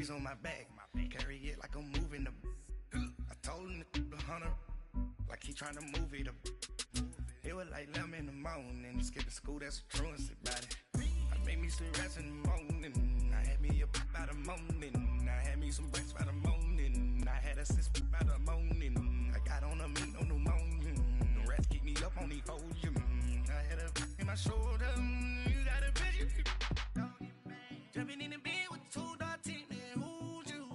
G's on my back, carry it like I'm moving the. I told him the hunter, like he trying to move it up. It was like 11 in the morning, skipping school, that's a truancy about it. I made me some rest in the morning, I had me a pop by the morning, I had me some breaks by the morning, I had a sis by the morning, I got on a meat on the morning, the rats keep me up on the podium, I had a in my shoulder, you got a vision, jumping in the bed with 2 dark teeth, man, who's you?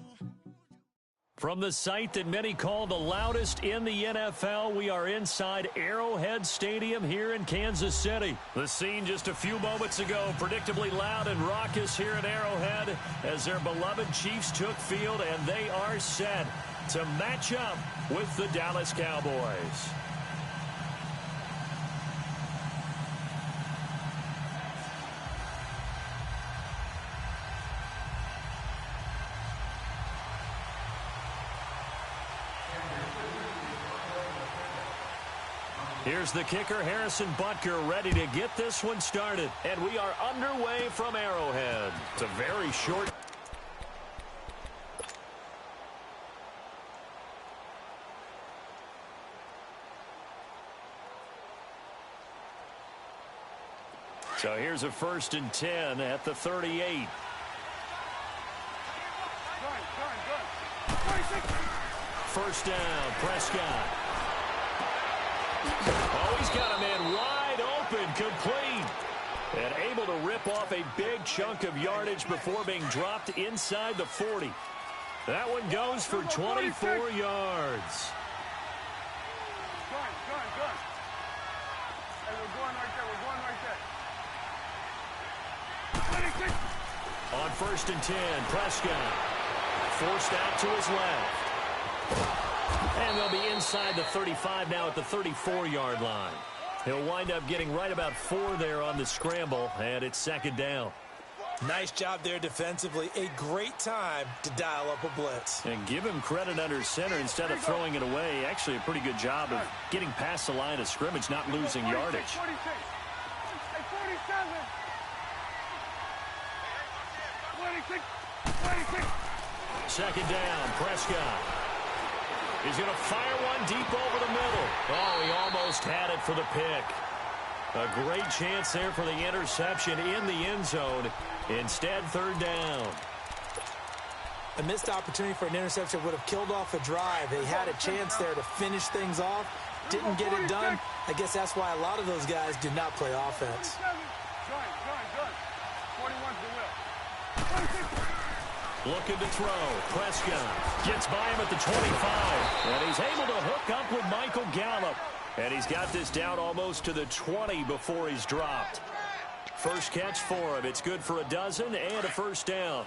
From the site that many call the loudest in the NFL, we are inside Arrowhead Stadium here in Kansas City. The scene just a few moments ago, predictably loud and raucous here at Arrowhead as their beloved Chiefs took field, and they are set to match up with the Dallas Cowboys. Here's the kicker, Harrison Butker, ready to get this one started. And we are underway from Arrowhead. It's a very short. So here's a 1st and 10 at the 38. First down, Prescott. Oh, he's got a man wide open, complete. And able to rip off a big chunk of yardage before being dropped inside the 40. That one goes for 24 yards. Good. Hey, we're going right there. 26. On 1st and 10, Prescott. Forced out to his left. And they'll be inside the 35 now at the 34-yard line. He'll wind up getting right about 4 there on the scramble, and it's 2nd down. Nice job there defensively. A great time to dial up a blitz. And give him credit under center instead of throwing it away. Actually, a pretty good job of getting past the line of scrimmage, not losing yardage. 47. 26. 2nd down, Prescott. He's going to fire one deep over the middle. Oh, he almost had it for the pick. A great chance there for the interception in the end zone. Instead, 3rd down. A missed opportunity for an interception would have killed off a drive. They had a chance there to finish things off. Didn't get it done. I guess that's why a lot of those guys did not play offense. 41's the will. Looking to throw. Prescott gets by him at the 25. And he's able to hook up with Michael Gallup. And he's got this down almost to the 20 before he's dropped. First catch for him. It's good for a dozen and a 1st down.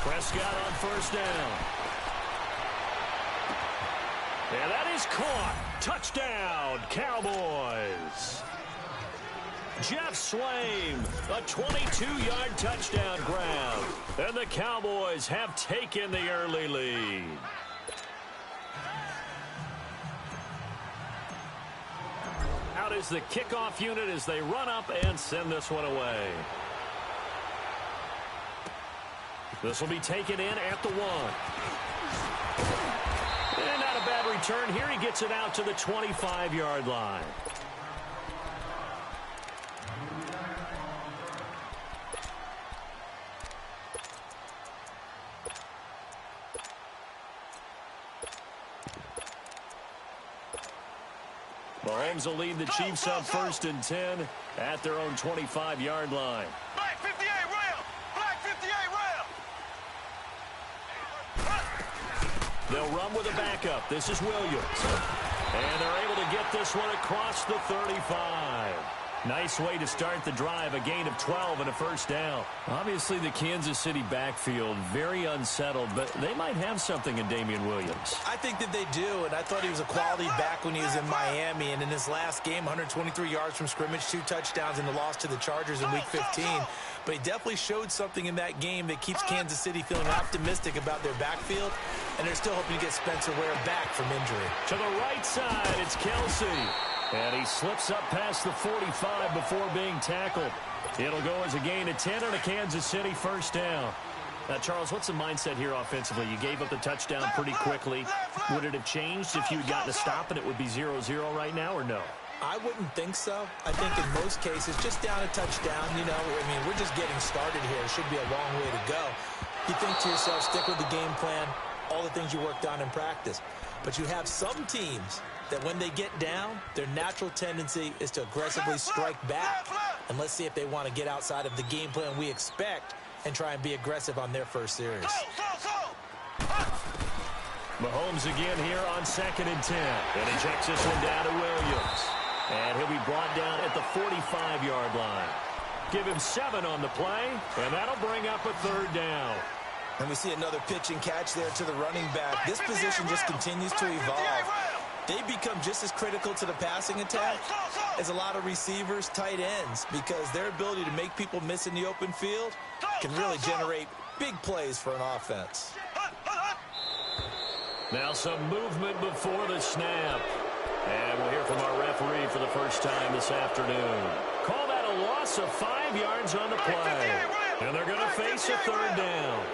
Prescott on 1st down. And that is caught. Touchdown, Cowboys. Jeff Swaim, a 22-yard touchdown grab. And the Cowboys have taken the early lead. Out is the kickoff unit as they run up and send this one away. This will be taken in at the 1. And not a bad return here. He gets it out to the 25-yard line. Mahomes will lead the Chiefs up 1st and 10 at their own 25-yard line. Black 58 rail! Black 58 rail! They'll run with a backup. This is Williams. And they're able to get this one across the 35. Nice way to start the drive, a gain of 12 and a first down. Obviously, the Kansas City backfield, very unsettled, but they might have something in Damian Williams. I think that they do, and I thought he was a quality back when he was in Miami, and in his last game, 123 yards from scrimmage, 2 touchdowns in the loss to the Chargers in Week 15. But he definitely showed something in that game that keeps Kansas City feeling optimistic about their backfield, and they're still hoping to get Spencer Ware back from injury. To the right side, it's Kelsey. And he slips up past the 45 before being tackled. It'll go as a gain of 10 on a Kansas City first down. Now, Charles, what's the mindset here offensively? You gave up the touchdown pretty quickly. Would it have changed if you had gotten a stop and it would be 0-0 right now, or no? I wouldn't think so. I think in most cases, just down a touchdown, you know, I mean, we're just getting started here. It should be a long way to go. You think to yourself, stick with the game plan, all the things you worked on in practice. But you have some teams that when they get down, their natural tendency is to aggressively strike back. And let's see if they want to get outside of the game plan we expect and try and be aggressive on their first series. Mahomes again here on 2nd and 10. And he checks this one down to Williams. And he'll be brought down at the 45-yard line. Give him 7 on the play, and that'll bring up a 3rd down. And we see another pitch and catch there to the running back. This position just continues to evolve. They become just as critical to the passing attack as a lot of receivers, tight ends, because their ability to make people miss in the open field can really generate big plays for an offense. Now some movement before the snap. And we'll hear from our referee for the first time this afternoon. Call that a loss of 5 yards on the play. And they're going to face a 3rd down.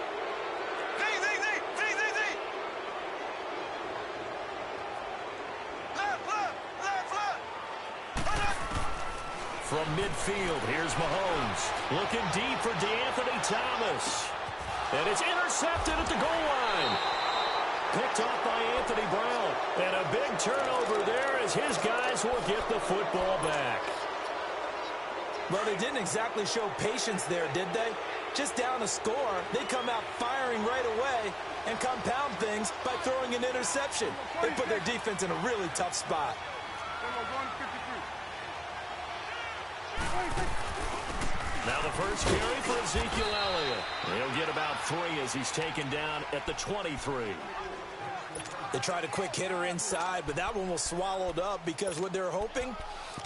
From midfield, here's Mahomes. Looking deep for DeAnthony Thomas. And it's intercepted at the goal line. Picked off by Anthony Brown. And a big turnover there as his guys will get the football back. Well, they didn't exactly show patience there, did they? Just down a score, they come out firing right away and compound things by throwing an interception. They put their defense in a really tough spot. Now the first carry for Ezekiel Elliott. He'll get about 3 as he's taken down at the 23. They tried a quick hitter inside, but that one was swallowed up because what they're hoping,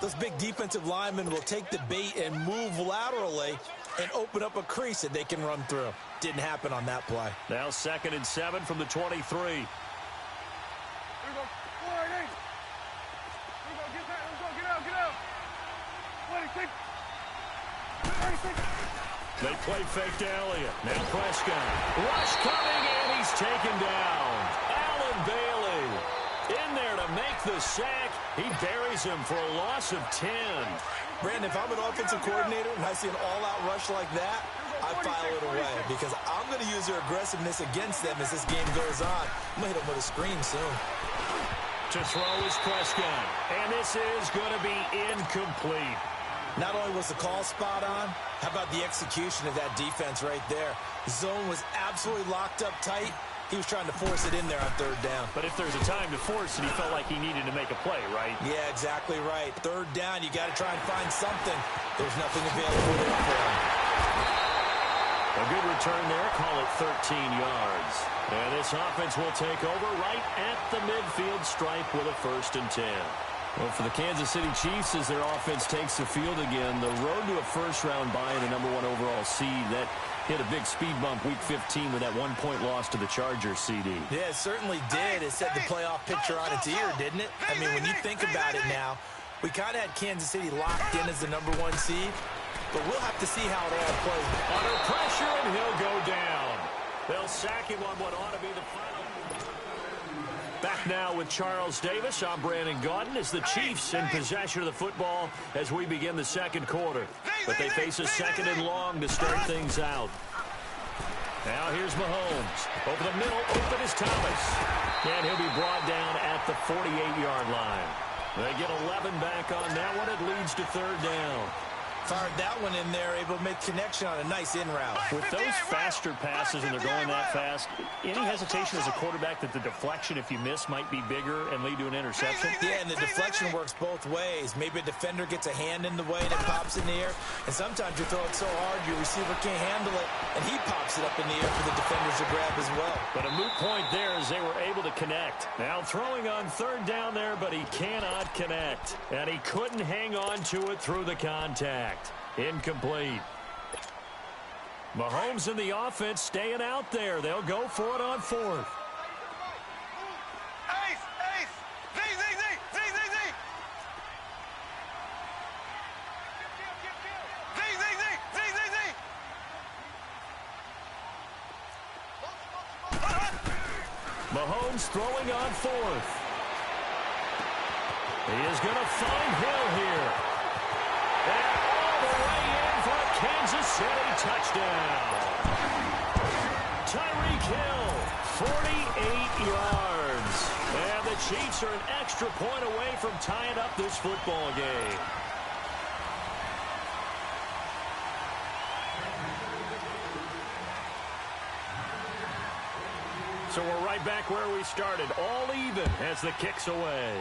those big defensive linemen will take the bait and move laterally and open up a crease that they can run through. Didn't happen on that play. Now 2nd and 7 from the 23. They play fake to Elliott. Now Prescott. Rush coming, and he's taken down. Allen Bailey in there to make the sack. He buries him for a loss of 10. Brandon, if I'm an offensive coordinator and I see an all-out rush like that, I file it away because I'm going to use their aggressiveness against them as this game goes on. I'm going to hit them with a screen soon. To throw is Prescott, and this is going to be incomplete. Not only was the call spot on, how about the execution of that defense right there? The zone was absolutely locked up tight. He was trying to force it in there on 3rd down. But if there's a time to force it, he felt like he needed to make a play, right? Yeah, exactly right. 3rd down, you got to try and find something. There's nothing available there for him. A good return there, call it 13 yards. And this offense will take over right at the midfield stripe with a 1st and 10. Well, for the Kansas City Chiefs, as their offense takes the field again, the road to a first-round bye and the #1 overall seed, that hit a big speed bump Week 15 with that 1-point loss to the Chargers, CD. Yeah, it certainly did. It set the playoff picture on its ear, didn't it? I mean, when you think about it now, we kind of had Kansas City locked in as the #1 seed, but we'll have to see how it all plays. Under pressure, and he'll go down. They'll sack him on what ought to be the final. Back now with Charles Davis. I'm Brandon Gaudin as the Chiefs in possession of the football as we begin the 2nd quarter. But they face a 2nd and long to start things out. Now here's Mahomes. Over the middle, open is Thomas. And he'll be brought down at the 48-yard line. They get 11 back on that one. It leads to 3rd down. Fired that one in there, able to make connection on a nice in route. With those faster passes and they're going that fast, any hesitation as a quarterback that the deflection, if you miss, might be bigger and lead to an interception? Yeah, and the deflection works both ways. Maybe a defender gets a hand in the way and it pops in the air, and sometimes you throw it so hard your receiver can't handle it, and he pops it up in the air for the defenders to grab as well. But a moot point there as they were able to connect. Now throwing on third down there, but he cannot connect. And he couldn't hang on to it through the contact. Incomplete. Mahomes and the offense staying out there. They'll go for it on fourth. Ace, ace, Z, Z, Z, Z, Z, Z. Z, Z, Z, Z, Z, Z. Mahomes throwing on fourth. He is going to find Hill here. And all the way in for a Kansas City touchdown. Tyreek Hill, 48 yards. And the Chiefs are an extra point away from tying up this football game. So we're right back where we started, all even as the kick's away.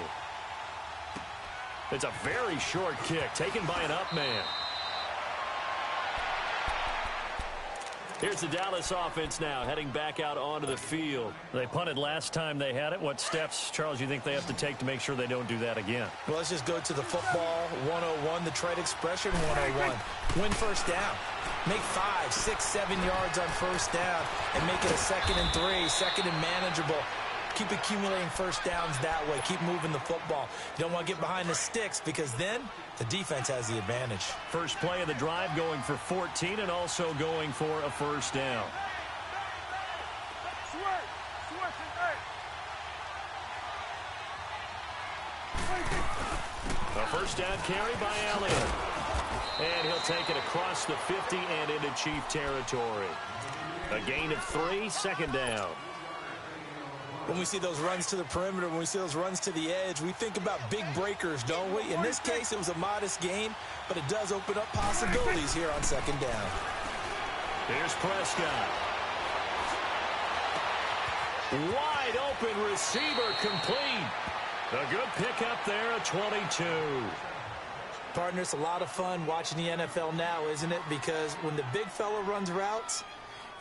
It's a very short kick, taken by an up man. Here's the Dallas offense now, heading back out onto the field. They punted last time they had it. What steps, Charles, you think they have to take to make sure they don't do that again? Well, let's just go to the football 101, the trade expression 101. Win first down. Make 5, 6, 7 yards on first down and make it a 2nd and 3, second and manageable. Keep accumulating first downs that way. Keep moving the football. You don't want to get behind the sticks because then the defense has the advantage. First play of the drive going for 14 and also going for a first down. A first down carry by Elliott. And he'll take it across the 50 and into Chief territory. A gain of 3, second down. When we see those runs to the perimeter, when we see those runs to the edge, we think about big breakers, don't we? In this case, it was a modest gain, but it does open up possibilities here on second down. Here's Prescott. Wide open receiver complete. A good pickup there at 22. Partner, it's a lot of fun watching the NFL now, isn't it? Because when the big fella runs routes,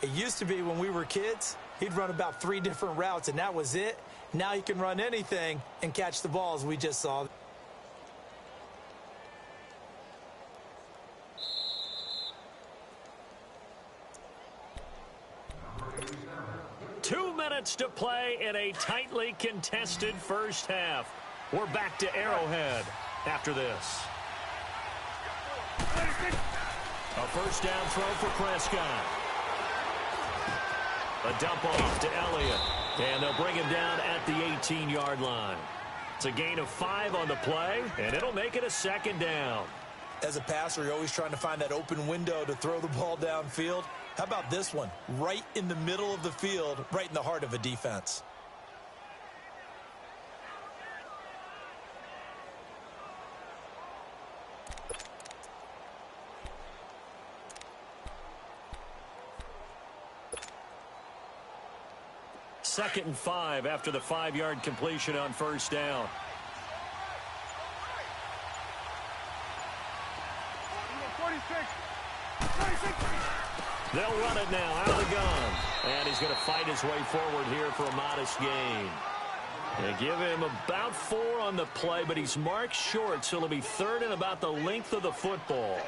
it used to be when we were kids, he'd run about 3 different routes, and that was it. Now he can run anything and catch the ball, as we just saw. Two minutes to play in a tightly contested first half. We're back to Arrowhead after this. A first down throw for Prescott. A dump off to Elliott. And they'll bring him down at the 18-yard line. It's a gain of 5 on the play, and it'll make it a second down. As a passer, you're always trying to find that open window to throw the ball downfield. How about this one? Right in the middle of the field, right in the heart of a defense. Second and 5 after the 5-yard completion on first down. They'll run it now out of the gun. And he's going to fight his way forward here for a modest gain. They give him about 4 on the play, but he's marked short, so it'll be 3rd and about the length of the football.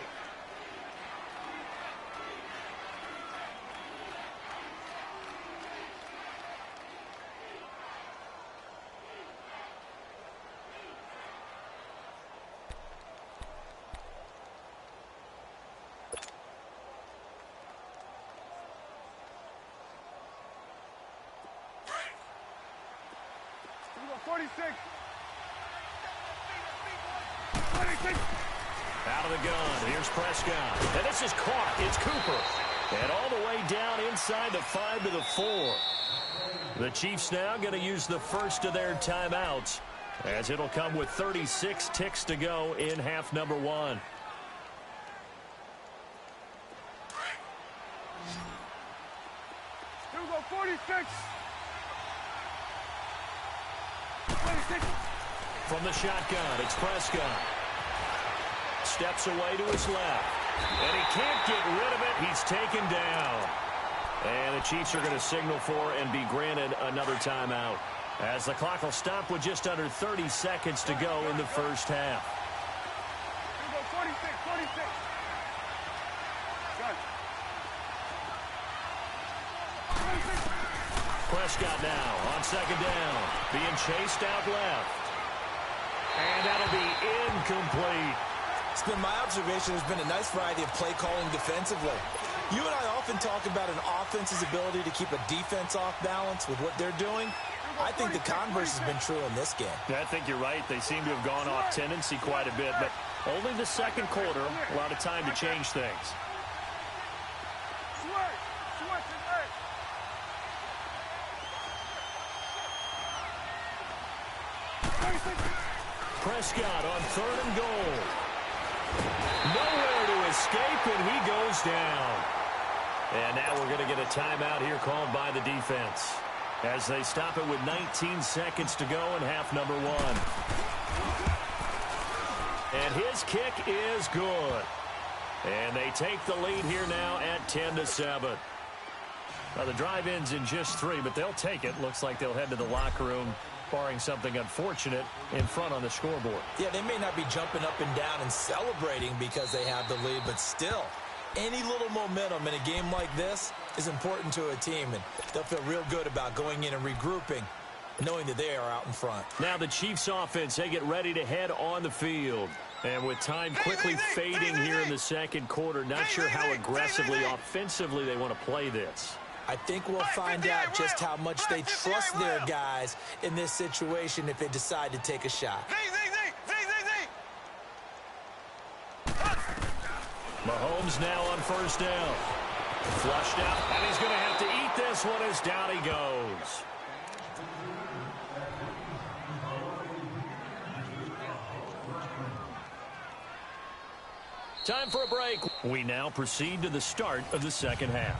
Out of the gun. Here's Prescott. And this is caught. It's Cooper. And all the way down inside the 5 to the 4. The Chiefs now going to use the first of their timeouts, as it'll come with 36 ticks to go in half number 1. 26. From the shotgun, it's Prescott. Steps away to his left. And he can't get rid of it. He's taken down. And the Chiefs are going to signal for and be granted another timeout, as the clock will stop with just under 30 seconds to go in the first half. 46, 46. Prescott now on second down, being chased out left. And that'll be incomplete. It's been my observation there's been a nice variety of play calling defensively. You and I often talk about an offense's ability to keep a defense off balance with what they're doing. I think the converse has been true in this game. I think you're right. They seem to have gone off tendency quite a bit, but only the second quarter, a lot of time to change things. Prescott on 3rd and goal. Nowhere to escape, and he goes down. And now we're going to get a timeout here called by the defense, as they stop it with 19 seconds to go in half number 1. And his kick is good. And they take the lead here now at 10-7. Now the drive ends in just 3, but they'll take it. Looks like they'll head to the locker room, barring something unfortunate, in front on the scoreboard. Yeah, they may not be jumping up and down and celebrating because they have the lead, but still, any little momentum in a game like this is important to a team, and they'll feel real good about going in and regrouping, knowing that they are out in front. Now the Chiefs offense, they get ready to head on the field. And with time quickly fading here in the second quarter, not sure how aggressively, offensively they want to play this. I think we'll find out just how much they trust their guys in this situation if they decide to take a shot. Mahomes now on first down. Flushed out, and he's going to have to eat this one as down he goes. Time for a break. We now proceed to the start of the second half.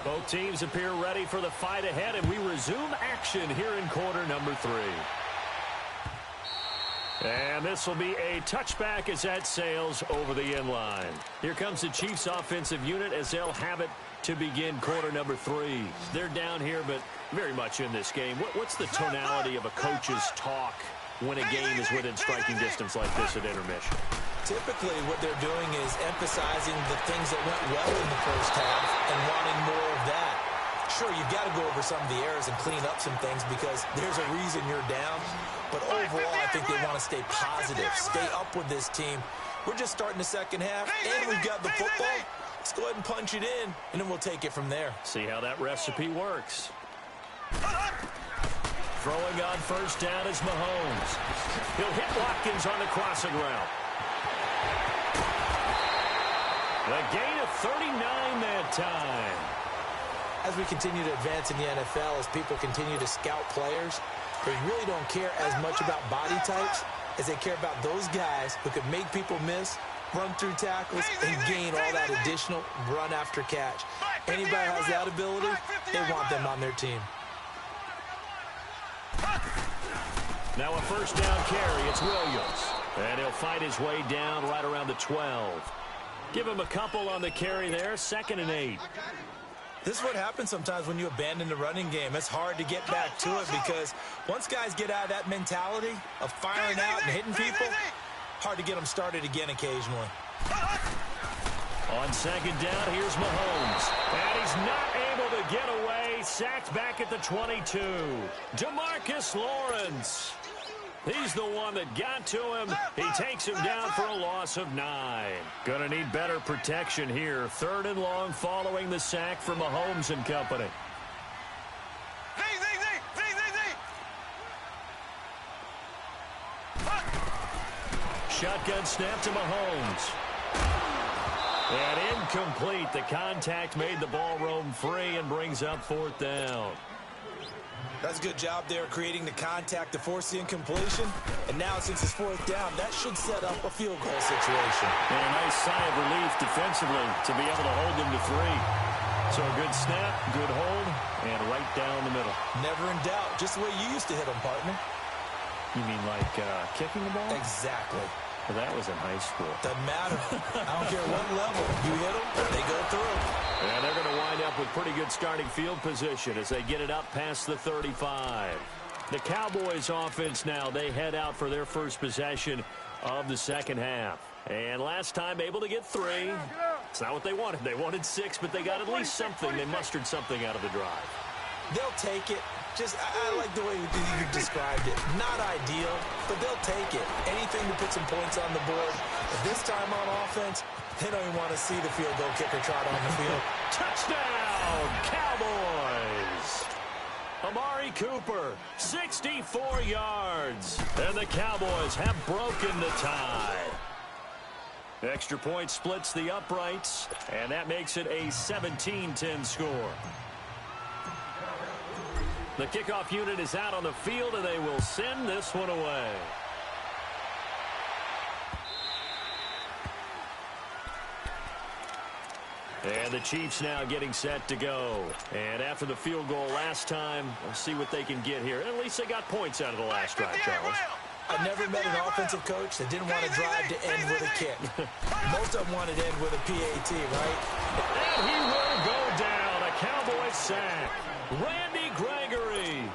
Both teams appear ready for the fight ahead, and we resume action here in quarter number 3. And this will be a touchback as that sails over the inline. Here comes the Chiefs offensive unit as they'll have it to begin quarter number 3. They're down here, but very much in this game. What's the tonality of a coach's talk when a game is within striking distance like this at intermission? Typically, what they're doing is emphasizing the things that went well in the first half and wanting more of that. Sure, you've got to go over some of the errors and clean up some things because there's a reason you're down. But overall, I think they want to stay positive, stay up with this team. We're just starting the second half, and we've got the football. Let's go ahead and punch it in, and then we'll take it from there. See how that recipe works. Throwing on first down is Mahomes. He'll hit Watkins on the crossing route. The gain of 39 that time. As we continue to advance in the NFL, as people continue to scout players, they really don't care as much about body types as they care about those guys who can make people miss, run through tackles, and gain all that additional run after catch. Anybody has that ability, they want them on their team. Now a first down carry, it's Williams. And he'll fight his way down right around the 12. Give him a couple on the carry there, 2nd and 8. This is what happens sometimes when you abandon the running game. It's hard to get back to it because once guys get out of that mentality of firing out and hitting people, hard to get them started again occasionally. On second down, here's Mahomes. And he's not able to get away. Sacked back at the 22. DeMarcus Lawrence. He's the one that got to him. He takes him down for a loss of 9. Gonna need better protection here. 3rd and long following the sack for Mahomes and company. Shotgun snap to Mahomes. And incomplete. The contact made the ball roam free and brings up 4th down. That's a good job there creating the contact to force the incompletion. And now since it's fourth down, that should set up a field goal situation. And a nice sigh of relief defensively to be able to hold them to 3. So a good snap, good hold, and right down the middle. Never in doubt. Just the way you used to hit them, partner. You mean like kicking the ball? Exactly. Well, that was in high school. Doesn't matter. I don't care what level. You hit them, they go through. And they're going to wind up with pretty good starting field position as they get it up past the 35. The Cowboys offense now, they head out for their first possession of the second half. And last time able to get 3. It's not what they wanted. They wanted 6, but they got at least something. They mustered something out of the drive. They'll take it. I like the way you described it. Not ideal, but they'll take it. Anything to put some points on the board. But this time on offense, they don't even want to see the field goal kicker trot on the field. Touchdown, Cowboys! Amari Cooper, 64 yards. And the Cowboys have broken the tie. Extra point splits the uprights, and that makes it a 17-10 score. The kickoff unit is out on the field, and they will send this one away. And the Chiefs now getting set to go. And after the field goal last time, we'll see what they can get here. At least they got points out of the last drive, Charles. I've never met an offensive coach that didn't want to drive to end with a kick. Most of them wanted to end with a PAT, right? And he will go down. A Cowboy sack. Randy Gregory.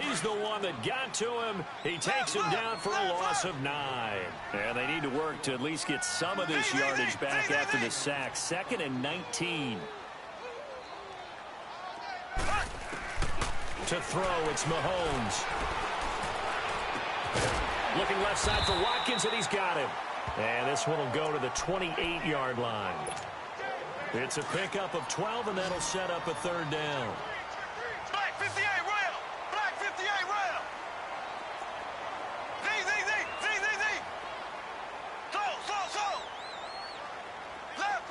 He's the one that got to him. He takes him down for a loss of 9. And they need to work to at least get some of this yardage back after the sack. 2nd and 19. To throw, it's Mahomes. Looking left side for Watkins, and he's got him. And this one will go to the 28-yard line. It's a pickup of 12, and that'll set up a 3rd down. Black 58 rail. Black 58 rail. Z. So. Left.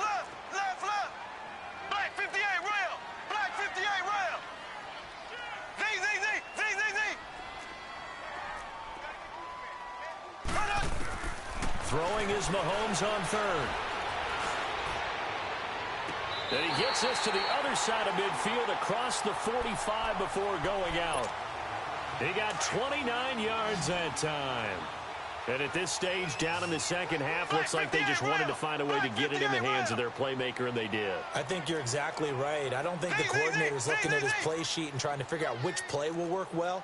Black 58 rail. Black 58 rail. Z. Throwing is Mahomes on 3rd. And he gets this to the other side of midfield across the 45 before going out. He got 29 yards that time. And at this stage, down in the second half, looks like they just wanted to find a way to get it in the hands of their playmaker, and they did. I think you're exactly right. I don't think the coordinator's looking at his play sheet and trying to figure out which play will work well.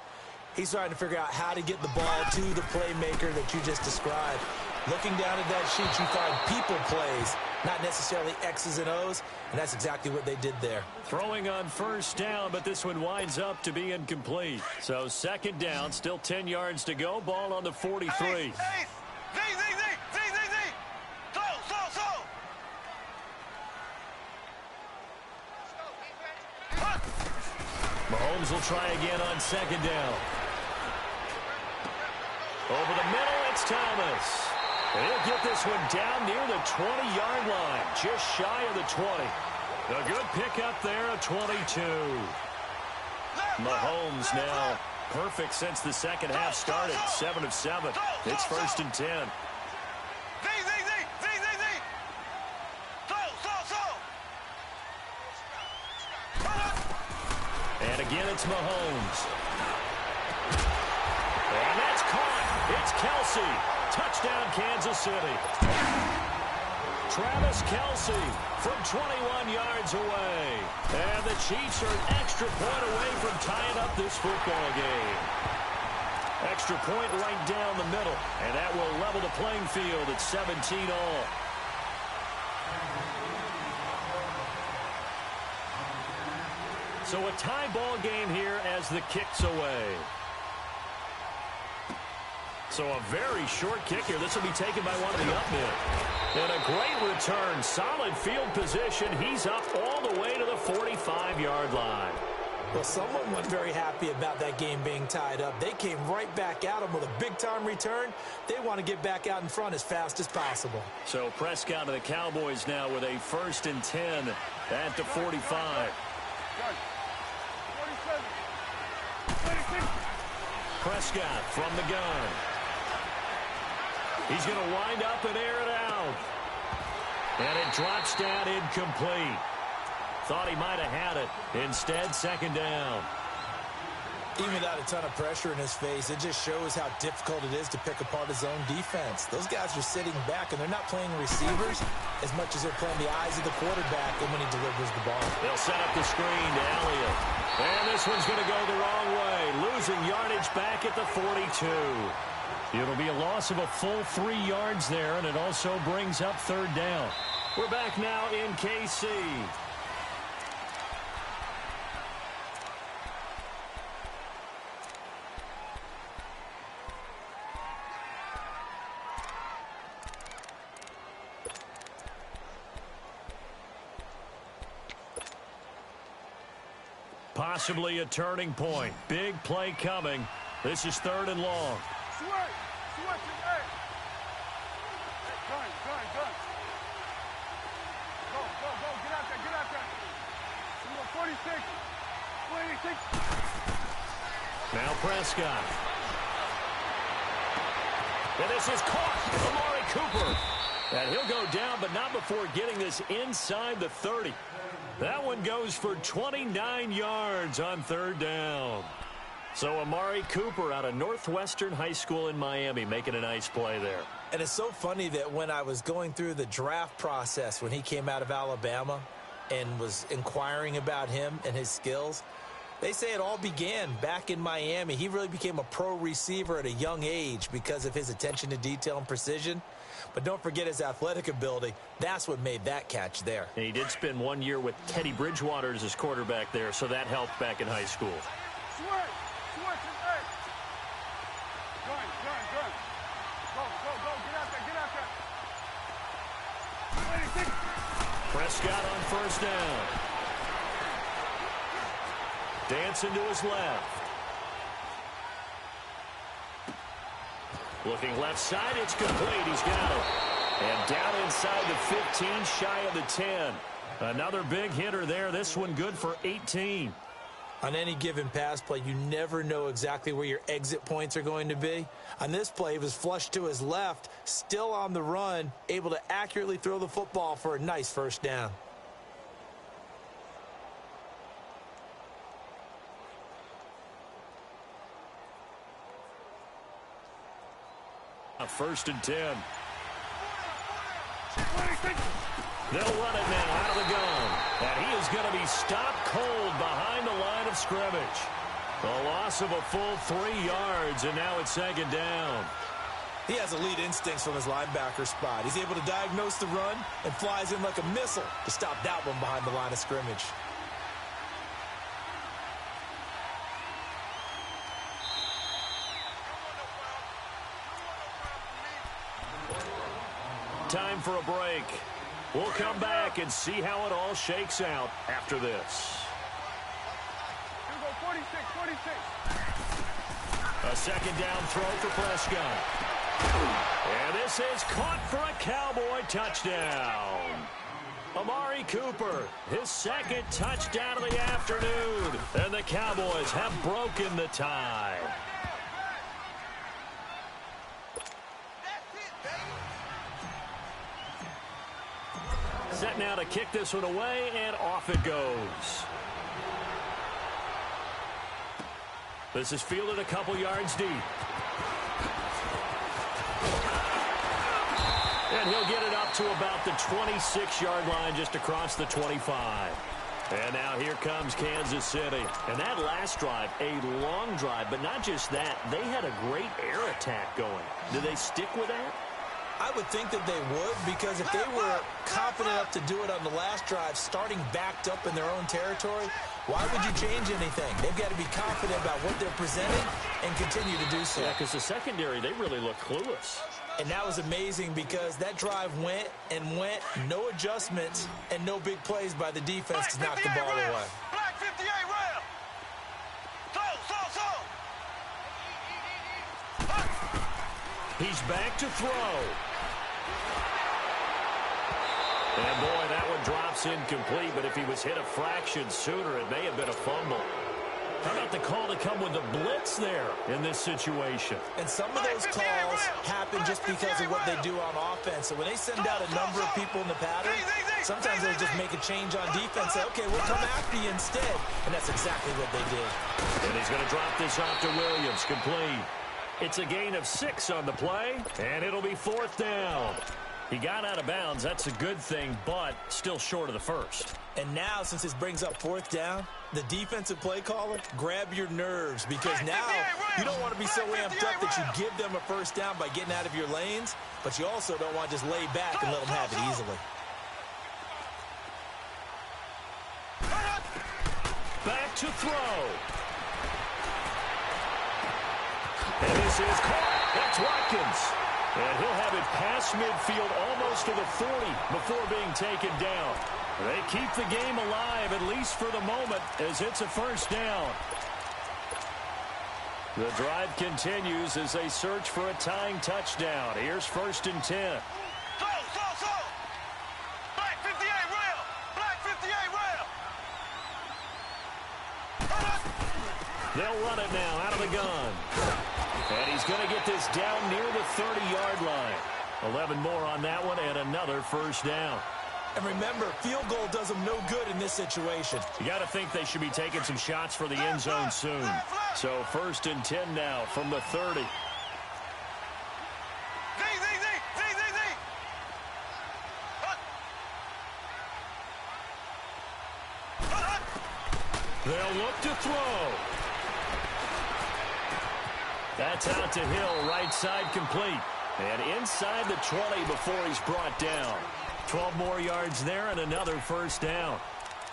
He's trying to figure out how to get the ball to the playmaker that you just described. Looking down at that sheet, you find people plays, not necessarily X's and O's, and that's exactly what they did there. Throwing on 1st down, but this one winds up to be incomplete. So 2nd down, still 10 yards to go. Ball on the 43. Mahomes will try again on 2nd down. Over the middle, it's Thomas. And he'll get this one down near the 20-yard line, just shy of the 20. A good pickup there, a 22. Mahomes now perfect since the second half started, 7 of 7. It's 1st and 10. And again, it's Mahomes. And that's caught. It's Kelsey. Touchdown, Kansas City. Travis Kelsey from 21 yards away. And the Chiefs are an extra point away from tying up this football game. Extra point right down the middle. And that will level the playing field at 17-all. So a tie ball game here as the kick's away. So a very short kick here. This will be taken by one of the up men. And a great return. Solid field position. He's up all the way to the 45-yard line. Well, someone wasn't very happy about that game being tied up. They came right back at him with a big-time return. They want to get back out in front as fast as possible. So Prescott to the Cowboys now with a 1st and 10 at the 45. Prescott from the gun. He's going to wind up and air it out. And it drops down incomplete. Thought he might have had it. Instead, second down. Even without a ton of pressure in his face, it just shows how difficult it is to pick apart his own defense. Those guys are sitting back, and they're not playing receivers as much as they're playing the eyes of the quarterback and when he delivers the ball. They'll set up the screen to Elliott. And this one's going to go the wrong way, losing yardage back at the 42. It'll be a loss of a full 3 yards there, and it also brings up third down. We're back now in KC. Possibly a turning point. Big play coming. This is third and long. Switch it, hey. Gun. Go, get out there. 46, 26. Now Prescott. And this is caught. Amari Cooper. And he'll go down, but not before getting this inside the 30. That one goes for 29 yards on third down. So Amari Cooper out of Northwestern High School in Miami making a nice play there. And it's so funny that when I was going through the draft process when he came out of Alabama and was inquiring about him and his skills, they say it all began back in Miami. He really became a pro receiver at a young age because of his attention to detail and precision. But don't forget his athletic ability. That's what made that catch there. And he did spend 1 year with Teddy Bridgewater as his quarterback there, so that helped back in high school. Switch it, hey. Gun. Go, get out there. 26. Prescott on first down. Dancing to his left. Looking left side, it's complete. He's got it. And down inside the 15, shy of the 10. Another big hitter there. This one good for 18. On any given pass play, you never know exactly where your exit points are going to be. On this play, he was flushed to his left, still on the run, able to accurately throw the football for a nice first down. First and 10. They'll run it now out of the gun. And he is going to be stopped cold behind the line of scrimmage. A loss of a full 3 yards, and now it's second down. He has elite instincts from his linebacker spot. He's able to diagnose the run and flies in like a missile to stop that one behind the line of scrimmage. Time for a break. We'll come back and see how it all shakes out after this. Here we go, 46. A second down throw for Prescott. And this is caught for a Cowboy touchdown. Amari Cooper, his second touchdown of the afternoon. And the Cowboys have broken the tie. Set now to kick this one away, and off it goes. This is fielded a couple yards deep. And he'll get it up to about the 26-yard line, just across the 25. And now here comes Kansas City. And that last drive, a long drive, but not just that. They had a great air attack going. Do they stick with that? I would think that they would, because if they were confident enough to do it on the last drive, starting backed up in their own territory, why would you change anything? They've got to be confident about what they're presenting and continue to do so. Yeah, because the secondary, they really look clueless. And that was amazing because that drive went, no adjustments, and no big plays by the defense to knock the ball away. Black 58 round. Slow. He's back to throw. And boy, that one drops incomplete, but if he was hit a fraction sooner, it may have been a fumble. How about the call to come with the blitz there in this situation? And some of those calls happen just because of what they do on offense. So when they send out a number of people in the pattern, sometimes they just make a change on defense. Say, okay, we'll come after you instead. And that's exactly what they did. And he's going to drop this off to Williams. Complete. It's a gain of 6 on the play, and it'll be 4th down. He got out of bounds. That's a good thing, but still short of the first. And now, since this brings up 4th down, the defensive play caller, grab your nerves, because now you don't want to be so amped up that you give them a first down by getting out of your lanes, but you also don't want to just lay back and let them have it easily. Back to throw. And this is caught. That's Watkins. And he'll have it past midfield almost to the 40 before being taken down. They keep the game alive, at least for the moment, as it's a first down. The drive continues as they search for a tying touchdown. Here's 1st and 10. Black 58 rail. Black 58 rail. They'll run it now out of the gun. And he's going to get this down near the 30-yard line. 11 more on that one and another first down. And remember, field goal does them no good in this situation. You got to think they should be taking some shots for the end zone soon. So 1st and 10 now from the 30. They'll look to throw. That's out to Hill, right side complete. And inside the 20 before he's brought down. 12 more yards there and another first down.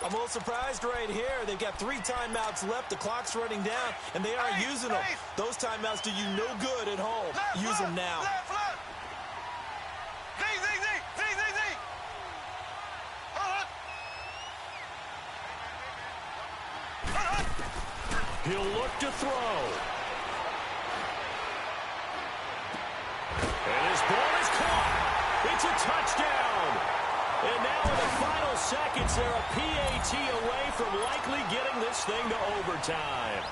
I'm a little surprised right here. They've got 3 timeouts left. The clock's running down, and they aren't using them. Those timeouts do you no good at home. Use them now. He'll look to throw. And his ball is caught. It's a touchdown. And now in the final seconds, they're a PAT away from likely getting this thing to overtime.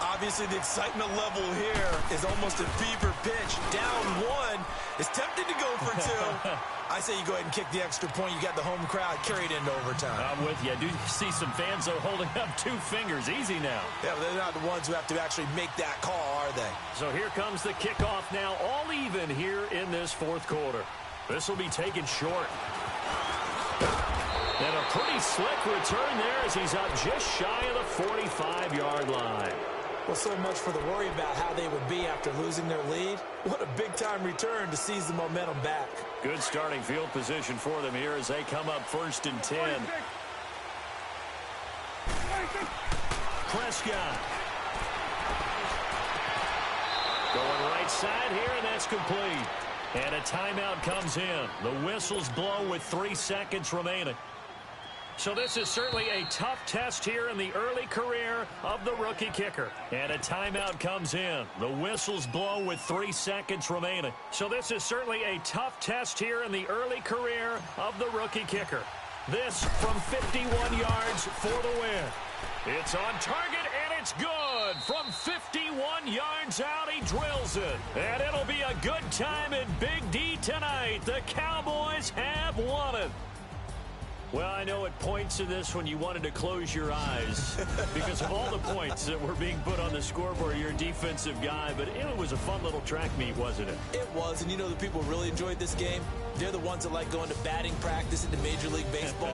Obviously, the excitement level here is almost a fever pitch. Down 1. It's tempting to go for 2. I say you go ahead and kick the extra point. You got the home crowd carried into overtime. I'm with you. I do see some fans, though, holding up 2 fingers. Easy now. Yeah, but they're not the ones who have to actually make that call, are they? So here comes the kickoff now, all even here in this 4th quarter. This will be taken short. And a pretty slick return there as he's up just shy of the 45-yard line. Well, so much for the worry about how they would be after losing their lead. What a big-time return to seize the momentum back. Good starting field position for them here as they come up 1st and 10. Prescott. Going right side here, and that's complete. And a timeout comes in. The whistles blow with 3 seconds remaining. So this is certainly a tough test here in the early career of the rookie kicker. And a timeout comes in. The whistles blow with 3 seconds remaining. So this is certainly a tough test here in the early career of the rookie kicker. This from 51 yards for the win. It's on target, and it's good. From 51 yards out, he drills it. And it'll be a good time in Big D tonight. The Cowboys have won it. Well, I know at points in this when you wanted to close your eyes because of all the points that were being put on the scoreboard. You're a defensive guy, but it was a fun little track meet, wasn't it? It was, and you know the people really enjoyed this game? They're the ones that like going to batting practice into Major League Baseball.